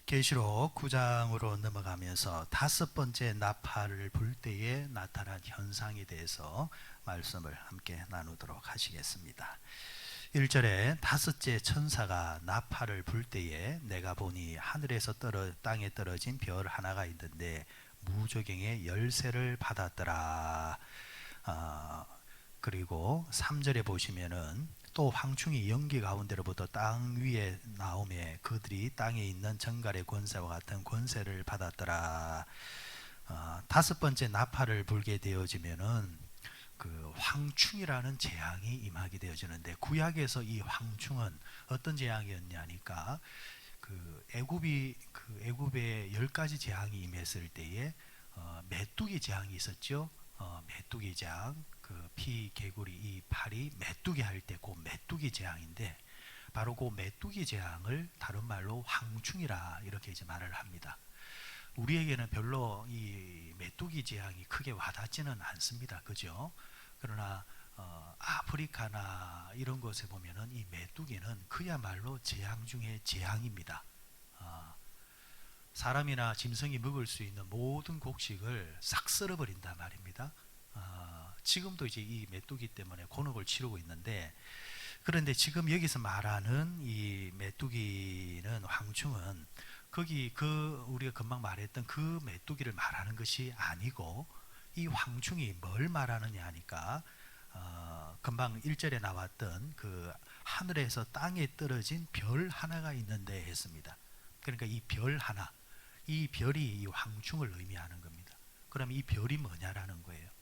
계시록 9장으로 넘어가면서 다섯 번째 나팔을 불 때에 나타난 현상에 대해서 말씀을 함께 나누도록 하시겠습니다. 1절에 다섯째 천사가 나팔을 불 때에 내가 보니 하늘에서 땅에 떨어진 별 하나가 있는데 무저갱의 열쇠를 받았더라. 그리고 3절에 보시면은 또 황충이 연기 가운데로부터 땅 위에 나오매 그들이 땅에 있는 정갈의 권세와 같은 권세를 받았더라. 다섯 번째 나팔을 불게 되어지면은 그 황충이라는 재앙이 임하게 되어지는데, 구약에서 이 황충은 어떤 재앙이었냐니까 그 애굽에 10가지 재앙이 임했을 때에 메뚜기 재앙이 있었죠. 메뚜기 재앙, 그 피 개구리 이 팔이 메뚜기 할 때 그 메뚜기 재앙인데, 바로 그 메뚜기 재앙을 다른 말로 황충이라 이렇게 이제 말을 합니다. 우리에게는 별로 이 메뚜기 재앙이 크게 와닿지는 않습니다. 그죠? 그러나 아프리카나 이런 곳에 보면은 이 메뚜기는 그야말로 재앙 중에 재앙입니다. 사람이나 짐승이 먹을 수 있는 모든 곡식을 싹 쓸어버린단 말입니다. 지금도 이제 이 메뚜기 때문에 곤혹을 치르고 있는데, 그런데 지금 여기서 말하는 이 메뚜기는 황충은 우리가 금방 말했던 그 메뚜기를 말하는 것이 아니고, 이 황충이 뭘 말하느냐 하니까 금방 1절에 나왔던 그 하늘에서 땅에 떨어진 별 하나가 있는데 했습니다. 그러니까 이 별 하나, 이 별이 이 황충을 의미하는 겁니다. 그럼 이 별이 뭐냐라는 거예요.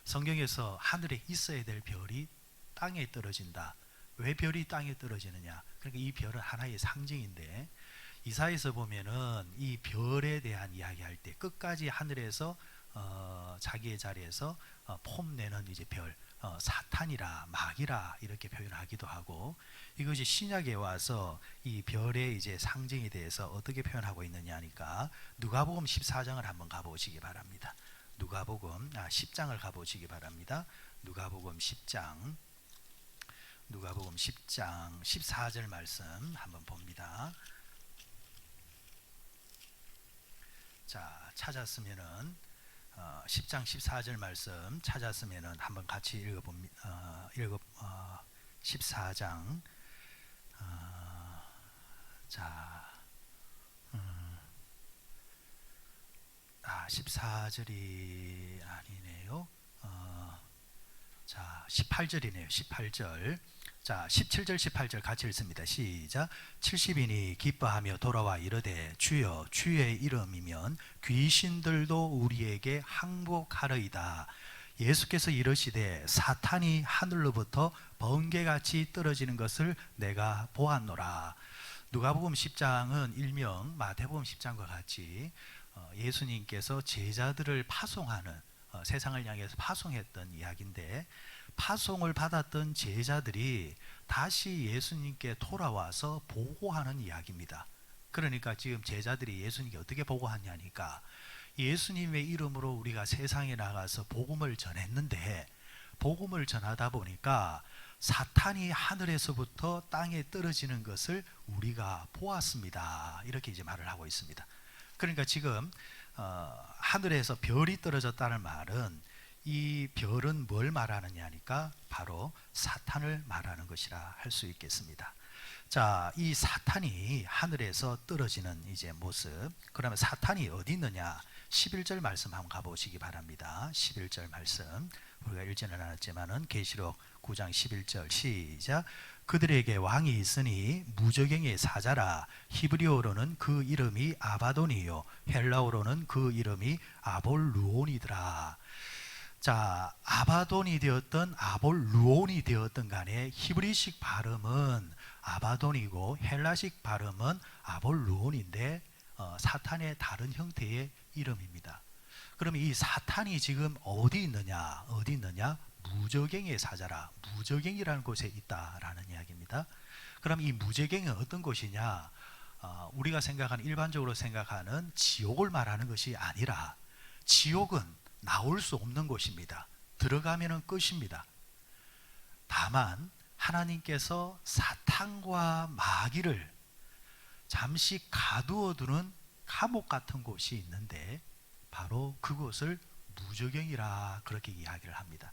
성경에서 하늘에 있어야 될 별이 땅에 떨어진다. 왜 별이 땅에 떨어지느냐? 그러니까 이 별은 하나의 상징인데, 이사야에서 보면은 이 별에 대한 이야기할 때 끝까지 하늘에서 자기의 자리에서 폼내는 이제 별, 사탄이라 마귀라 이렇게 표현하기도 하고, 이것이 신약에 와서 이 별의 이제 상징에 대해서 어떻게 표현하고 있느냐니까 누가복음 14장을 한번 가보시기 바랍니다. 누가복음 10장을 가보시기 바랍니다. 누가복음 10장 14절 말씀 한번 봅니다. 자, 찾았으면은 10장 14절 말씀 찾았으면은 한번 같이 읽어봅니다. 14장 자 14절이 아니네요. 자 18절이네요. 18절. 자 17절 18절 같이 읽습니다. 시작. 70인이 기뻐하며 돌아와 이르되 주여 주의 이름이면 귀신들도 우리에게 항복하리이다. 예수께서 이르시되 사탄이 하늘로부터 번개같이 떨어지는 것을 내가 보았노라. 누가복음 10장은 일명 마태복음 10장과 같이 예수님께서 제자들을 파송하는, 세상을 향해서 파송했던 이야기인데, 파송을 받았던 제자들이 다시 예수님께 돌아와서 보고하는 이야기입니다. 그러니까 지금 제자들이 예수님께 어떻게 보고하냐니까, 예수님의 이름으로 우리가 세상에 나가서 복음을 전했는데, 복음을 전하다 보니까 사탄이 하늘에서부터 땅에 떨어지는 것을 우리가 보았습니다. 이렇게 이제 말을 하고 있습니다. 그러니까 지금 하늘에서 별이 떨어졌다는 말은, 이 별은 뭘 말하느냐니까 바로 사탄을 말하는 것이라 할 수 있겠습니다. 자, 이 사탄이 하늘에서 떨어지는 이제 모습, 그러면 사탄이 어디 있느냐? 11절 말씀 한번 가보시기 바랍니다. 11절 말씀 우리가 읽지는 않았지만은 계시록 9장 11절 시작. 그들에게 왕이 있으니 무저갱의 사자라. 히브리어로는 그 이름이 아바돈이요 헬라어로는 그 이름이 아볼루온이더라. 자, 아바돈이 되었던 아볼루온이 되었던 간에 히브리식 발음은 아바돈이고 헬라식 발음은 아볼루온인데 사탄의 다른 형태의 이름입니다. 그럼 이 사탄이 지금 어디 있느냐? 무저갱의 사자라. 무저갱이라는 곳에 있다라는 이야기입니다. 그럼 이 무저갱은 어떤 곳이냐? 우리가 일반적으로 생각하는 지옥을 말하는 것이 아니라, 지옥은 나올 수 없는 곳입니다. 들어가면은 끝입니다. 다만 하나님께서 사탄과 마귀를 잠시 가두어두는 감옥 같은 곳이 있는데 바로 그곳을 무저갱이라 그렇게 이야기를 합니다.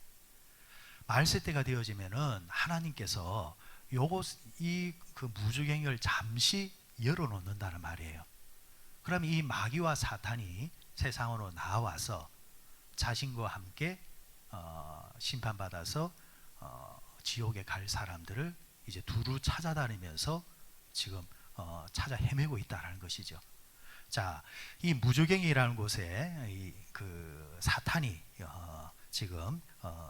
말세 때가 되어지면은 하나님께서 요곳 이 그 무저갱이를 잠시 열어놓는다는 말이에요. 그럼 이 마귀와 사탄이 세상으로 나와서 자신과 함께 심판받아서 지옥에 갈 사람들을 이제 두루 찾아다니면서 지금 찾아 헤매고 있다는 것이죠. 자, 이 무저갱이라는 곳에 그 사탄이 지금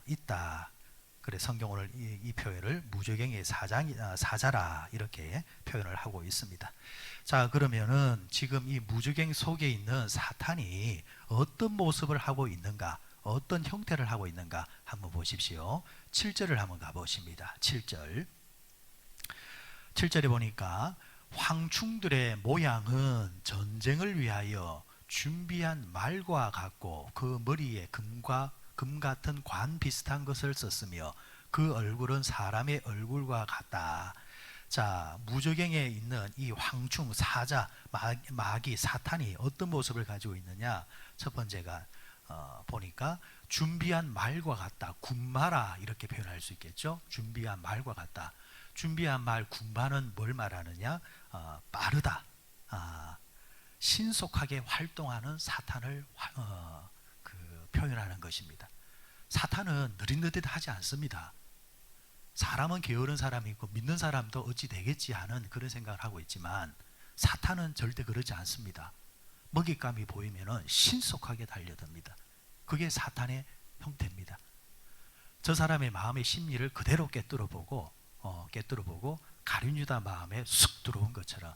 있다. 그래 성경 오늘 이 표현을 무저갱이의 사자라 이렇게 표현을 하고 있습니다. 자, 그러면은 지금 이 무저갱 속에 있는 사탄이 어떤 모습을 하고 있는가, 어떤 형태를 하고 있는가 한번 보십시오. 7절을 한번 가보십니다. 7절. 7절에 보니까 황충들의 모양은 전쟁을 위하여 준비한 말과 같고 그 머리에 금 같은 관 비슷한 것을 썼으며 그 얼굴은 사람의 얼굴과 같다. 자, 무저갱에 있는 이 황충, 사자, 마귀, 사탄이 어떤 모습을 가지고 있느냐? 첫 번째가 보니까 준비한 말과 같다. 군마라 이렇게 표현할 수 있겠죠. 준비한 말과 같다. 준비한 말 군마는 뭘 말하느냐? 빠르다. 신속하게 활동하는 사탄을 표현하는 것입니다. 사탄은 느릿느릿하지 않습니다. 사람은 게으른 사람이 있고 믿는 사람도 어찌 되겠지 하는 그런 생각을 하고 있지만 사탄은 절대 그러지 않습니다. 먹잇감이 보이면 신속하게 달려듭니다. 그게 사탄의 형태입니다. 저 사람의 마음의 심리를 그대로 꿰뚫어보고 가룟유다 마음에 쑥 들어온 것처럼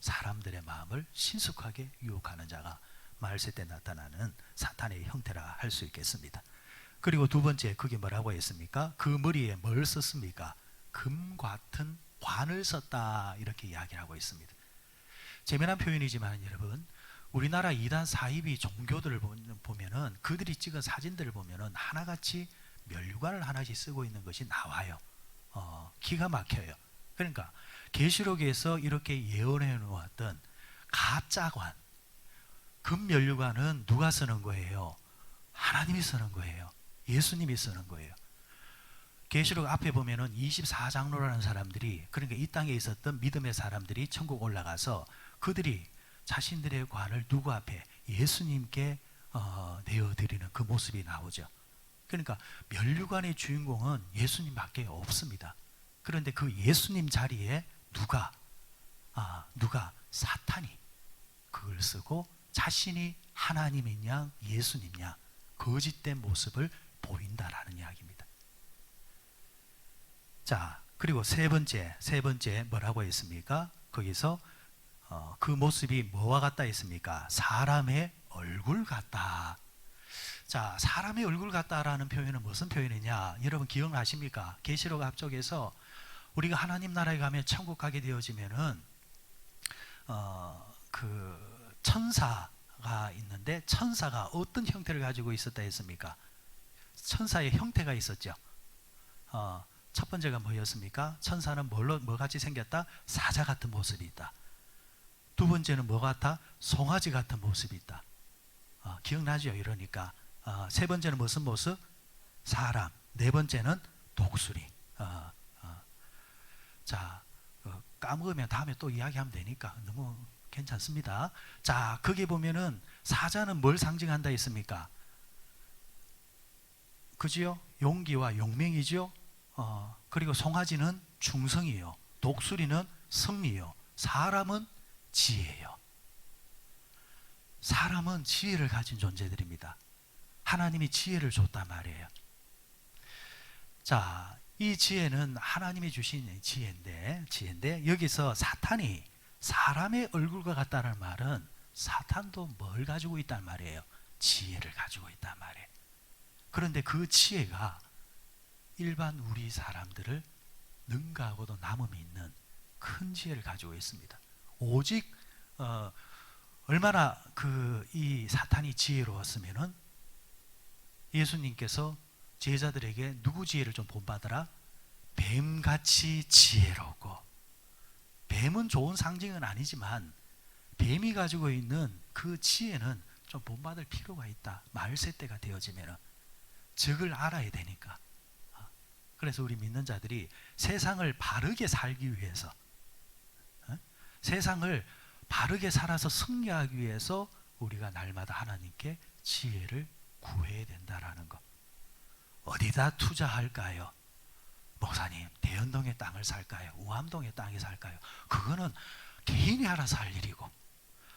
사람들의 마음을 신속하게 유혹하는 자가 말세 때 나타나는 사탄의 형태라 할 수 있겠습니다. 그리고 두 번째 그게 뭐라고 했습니까? 그 머리에 뭘 썼습니까? 금 같은 관을 썼다 이렇게 이야기를 하고 있습니다. 재미난 표현이지만 여러분, 우리나라 이단 사이비 종교들을 보면은 그들이 찍은 사진들을 보면은 하나같이 면류관을 하나씩 쓰고 있는 것이 나와요. 기가 막혀요. 그러니까 계시록에서 이렇게 예언해 놓았던 가짜관, 금면류관은 누가 쓰는 거예요? 하나님이 쓰는 거예요. 예수님이 쓰는 거예요. 계시록 앞에 보면은 24장로라는 사람들이, 그러니까 이 땅에 있었던 믿음의 사람들이 천국 올라가서 그들이 자신들의 관을 누구 앞에? 예수님께 내어드리는 그 모습이 나오죠. 그러니까 면류관의 주인공은 예수님밖에 없습니다. 그런데 그 예수님 자리에 누가 사탄이 그걸 쓰고 자신이 하나님이냐 예수님이냐 거짓된 모습을 보인다라는 이야기입니다. 자, 그리고 세 번째 뭐라고 했습니까? 거기서 그 모습이 뭐와 같다 했습니까? 사람의 얼굴 같다. 자, 사람의 얼굴 같다라는 표현은 무슨 표현이냐? 여러분 기억나십니까? 계시록 앞쪽에서 우리가 하나님 나라에 가면 천국 가게 되어지면은 그 천사가 있는데 천사가 어떤 형태를 가지고 있었다 했습니까? 천사의 형태가 있었죠. 첫 번째가 뭐였습니까? 천사는 뭐 같이 생겼다? 사자 같은 모습이 있다. 두 번째는 뭐 같아? 송아지 같은 모습이 있다. 기억나죠? 이러니까 세 번째는 무슨 모습? 사람. 네 번째는 독수리. 자, 까먹으면 다음에 또 이야기하면 되니까 너무 괜찮습니다. 자, 거기 보면은 사자는 뭘 상징한다 했습니까? 그지요? 용기와 용맹이죠. 그리고 송아지는 충성이요. 독수리는 승리요. 사람은 지혜요. 사람은 지혜를 가진 존재들입니다. 하나님이 지혜를 줬단 말이에요. 자, 이 지혜는 하나님이 주신 지혜인데 여기서 사탄이 사람의 얼굴과 같다는 말은 사탄도 뭘 가지고 있단 말이에요? 지혜를 가지고 있단 말이에요. 그런데 그 지혜가 일반 우리 사람들을 능가하고도 남음이 있는 큰 지혜를 가지고 있습니다. 오직 얼마나 이 사탄이 지혜로웠으면은 예수님께서 제자들에게 누구 지혜를 좀 본받으라? 뱀같이 지혜롭고 뱀은 좋은 상징은 아니지만 뱀이 가지고 있는 그 지혜는 좀 본받을 필요가 있다. 말세 때가 되어지면 적을 알아야 되니까. 그래서 우리 믿는 자들이 세상을 바르게 살기 위해서, 세상을 바르게 살아서 승리하기 위해서 우리가 날마다 하나님께 지혜를 구해야 된다라는 것. 어디다 투자할까요? 목사님, 대연동의 땅을 살까요? 우암동의 땅에 살까요? 그거는 개인이 알아서 할 일이고,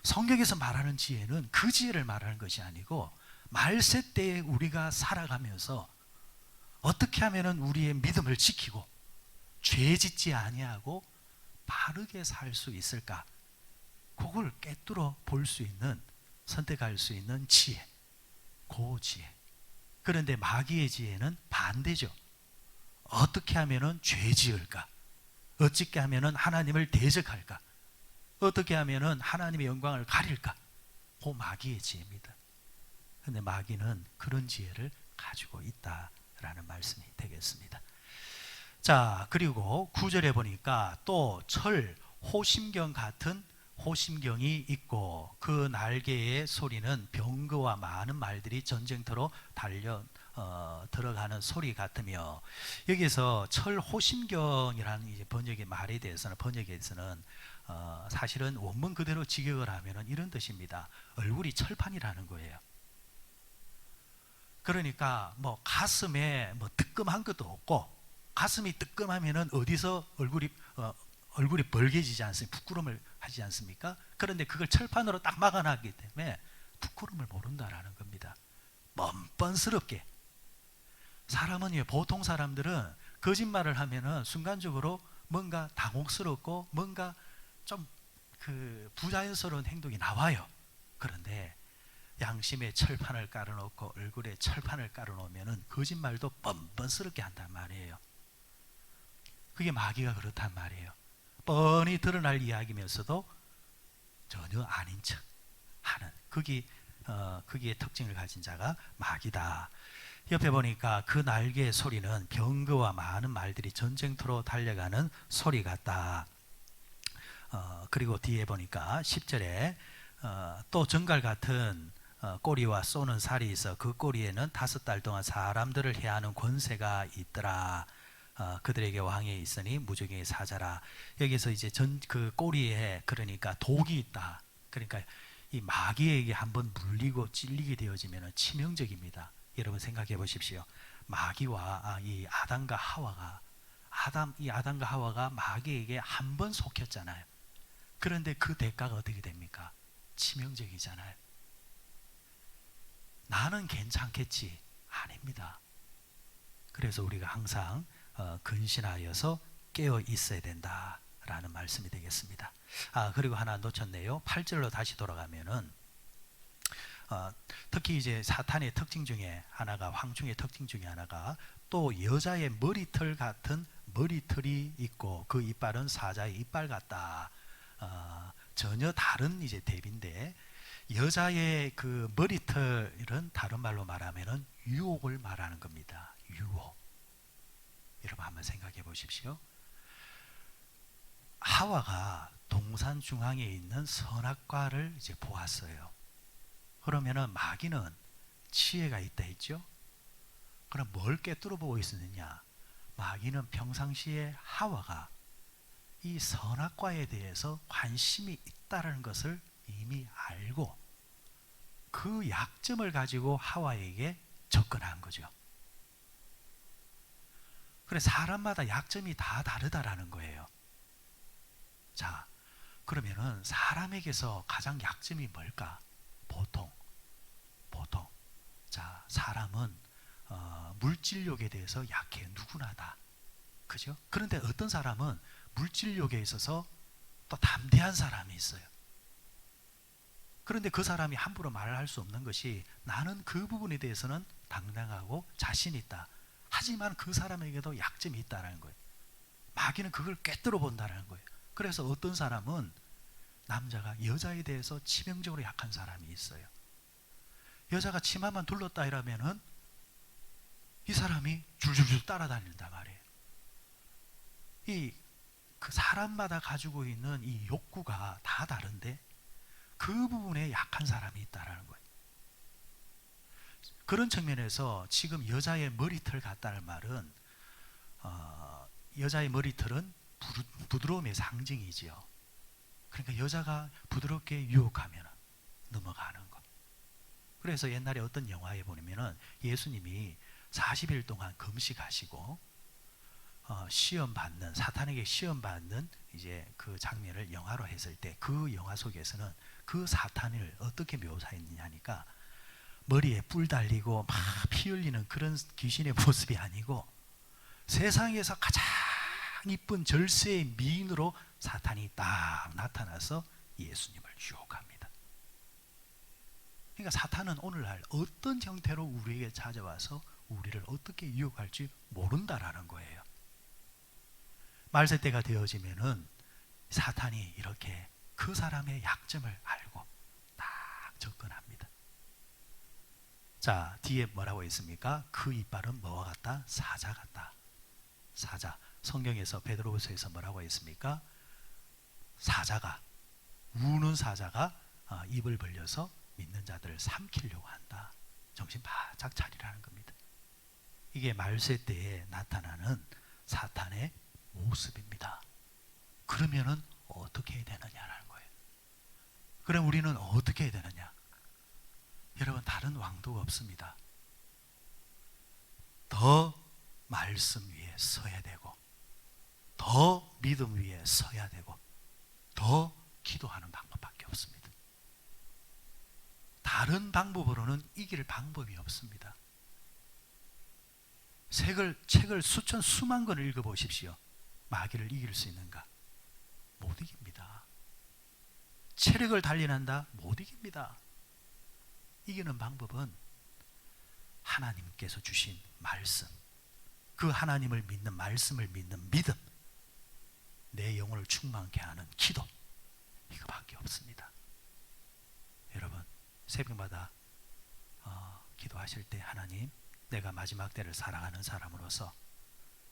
성경에서 말하는 지혜는 그 지혜를 말하는 것이 아니고 말세 때에 우리가 살아가면서 어떻게 하면 우리의 믿음을 지키고 죄 짓지 아니하고 바르게 살 수 있을까? 그걸 꿰뚫어 볼 수 있는, 선택할 수 있는 지혜, 그 지혜. 그런데 마귀의 지혜는 반대죠. 어떻게 하면 죄 지을까? 어떻게 하면 하나님을 대적할까? 어떻게 하면 하나님의 영광을 가릴까? 그 마귀의 지혜입니다. 그런데 마귀는 그런 지혜를 가지고 있다라는 말씀이 되겠습니다. 자, 그리고 9절에 보니까 또 철, 호심경 같은 호심경이 있고 그 날개의 소리는 병거와 많은 말들이 전쟁터로 달려 들어가는 소리 같으며, 여기서 철 호심경이라는 이제 번역의 말에 대해서는, 사실은 원문 그대로 직역을 하면은 이런 뜻입니다. 얼굴이 철판이라는 거예요. 그러니까 뭐 가슴에 뭐 뜨끔한 것도 없고, 가슴이 뜨끔하면은 어디서 얼굴이 벌게지지 않습니까? 부끄러움을 하지 않습니까? 그런데 그걸 철판으로 딱 막아놨기 때문에 부끄러움을 모른다라는 겁니다. 뻔뻔스럽게. 사람은, 보통 사람들은 거짓말을 하면은 순간적으로 뭔가 당혹스럽고 뭔가 좀 그 부자연스러운 행동이 나와요. 그런데 양심에 철판을 깔아놓고 얼굴에 철판을 깔아놓으면은 거짓말도 뻔뻔스럽게 한단 말이에요. 그게 마귀가 그렇단 말이에요. 뻔히 드러날 이야기면서도 전혀 아닌 척 하는, 거기에 특징을 가진 자가 마귀다. 옆에 보니까 그 날개의 소리는 병거와 많은 말들이 전쟁터로 달려가는 소리 같다. 그리고 뒤에 보니까 10절에 또 정갈 같은 꼬리와 쏘는 살이 있어 그 꼬리에는 5달 동안 사람들을 해하는 권세가 있더라. 그들에게 왕이 있으니 무적의 사자라. 여기서 이제 그 꼬리에 그러니까 독이 있다. 그러니까 이 마귀에게 한번 물리고 찔리게 되어지면 치명적입니다. 여러분 생각해 보십시오. 마귀와 이 아담과 하와가 마귀에게 한 번 속혔잖아요. 그런데 그 대가가 어떻게 됩니까? 치명적이잖아요. 나는 괜찮겠지? 아닙니다. 그래서 우리가 항상 근신하여서 깨어 있어야 된다라는 말씀이 되겠습니다. 그리고 하나 놓쳤네요. 8절로 다시 돌아가면은 특히 이제 사탄의 특징 중에 하나가, 황충의 특징 중에 하나가 또 여자의 머리털 같은 머리털이 있고 그 이빨은 사자의 이빨 같다. 전혀 다른 이제 대비인데, 여자의 그 머리털은 다른 말로 말하면은 유혹을 말하는 겁니다. 유혹. 여러분 한번 생각해 보십시오. 하와가 동산 중앙에 있는 선악과를 이제 보았어요. 그러면은 마귀는 지혜가 있다 했죠. 그럼 뭘 꿰뚫어 보고 있었느냐? 마귀는 평상시에 하와가 이 선악과에 대해서 관심이 있다는 것을 이미 알고 그 약점을 가지고 하와에게 접근한 거죠. 그래, 사람마다 약점이 다 다르다라는 거예요. 자, 그러면은 사람에게서 가장 약점이 뭘까? 보통 자, 사람은 물질욕에 대해서 약해. 누구나 다. 그죠? 그런데 어떤 사람은 물질욕에 있어서 또 담대한 사람이 있어요. 그런데 그 사람이 함부로 말을 할 수 없는 것이, 나는 그 부분에 대해서는 당당하고 자신 있다. 하지만 그 사람에게도 약점이 있다는 거예요. 마귀는 그걸 꿰뚫어 본다는 거예요. 그래서 어떤 사람은, 남자가 여자에 대해서 치명적으로 약한 사람이 있어요. 여자가 치마만 둘렀다 이러면은 이 사람이 줄줄줄 따라다닌단 말이에요. 이 그 사람마다 가지고 있는 이 욕구가 다 다른데 그 부분에 약한 사람이 있다라는 거예요. 그런 측면에서 지금 여자의 머리털 같다는 말은 여자의 머리털은 부드러움의 상징이지요. 그러니까 여자가 부드럽게 유혹하면 넘어가는 것. 그래서 옛날에 어떤 영화에 보면은 예수님이 40일 동안 금식하시고 시험 받는, 사탄에게 시험 받는 이제 그 장면을 영화로 했을 때 그 영화 속에서는 그 사탄을 어떻게 묘사했느냐니까 머리에 뿔 달리고 막 피 흘리는 그런 귀신의 모습이 아니고 세상에서 가장 이쁜 절세의 미인으로 사탄이 딱 나타나서 예수님을 유혹합니다. 그러니까 사탄은 오늘날 어떤 형태로 우리에게 찾아와서 우리를 어떻게 유혹할지 모른다라는 거예요. 말세 때가 되어지면은 사탄이 이렇게 그 사람의 약점을 알고 딱 접근합니다. 자, 뒤에 뭐라고 했습니까? 그 이빨은 뭐와 같다? 사자 같다. 사자. 성경에서 베드로후서에서 뭐라고 했습니까? 사자가, 우는 사자가 입을 벌려서 믿는 자들을 삼키려고 한다. 정신 바짝 차리라는 겁니다. 이게 말세 때에 나타나는 사탄의 모습입니다. 그러면은 어떻게 해야 되느냐라는 거예요. 그럼 우리는 어떻게 해야 되느냐? 여러분, 다른 왕도가 없습니다. 더 말씀 위에 서야 되고, 더 믿음 위에 서야 되고, 더 기도하는 방법밖에 없습니다. 다른 방법으로는 이길 방법이 없습니다. 책을 수만 권을 읽어보십시오. 마귀를 이길 수 있는가? 못 이깁니다. 체력을 단련한다? 못 이깁니다. 이기는 방법은 하나님께서 주신 말씀, 그 하나님을 믿는 말씀을 믿는 믿음, 내 영혼을 충만케 하는 기도, 이거밖에 없습니다. 여러분, 새벽마다 기도하실 때 하나님, 내가 마지막 때를 사랑하는 사람으로서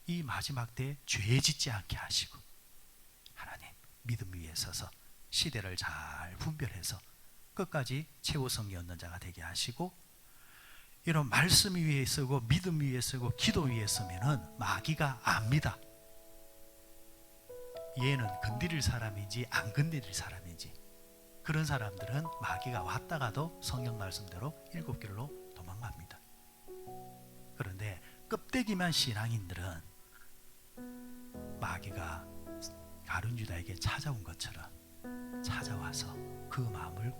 이 마지막 때에 죄 짓지 않게 하시고, 하나님 믿음 위에 서서 시대를 잘 분별해서 끝까지 최우성이 얻는 자가 되게 하시고, 이런 말씀 위에 서고 믿음 위에 서고 기도 위에 서면은 마귀가 압니다. 얘는 건드릴 사람인지 안 건드릴 사람인지. 그런 사람들은 마귀가 왔다가도 성경 말씀대로 7길로 도망갑니다. 그런데 껍데기만 신앙인들은 마귀가 가룟 유다에게 찾아온 것처럼 찾아와서 그 마음을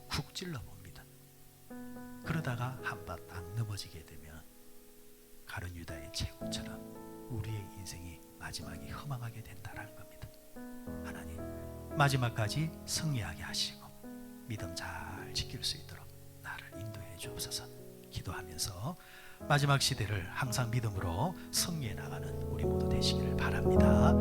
쿡쿡 찔러봅니다. 그러다가 한 번 딱 넘어지게 되면 가룟 유다의 최후처럼 우리의 인생이 마지막이 허망하게 된다는 겁니다. 하나님, 마지막까지 승리하게 하시고 믿음 잘 지킬 수 있도록 나를 인도해 주옵소서. 기도하면서 마지막 시대를 항상 믿음으로 승리해 나가는 우리 모두 되시기를 바랍니다.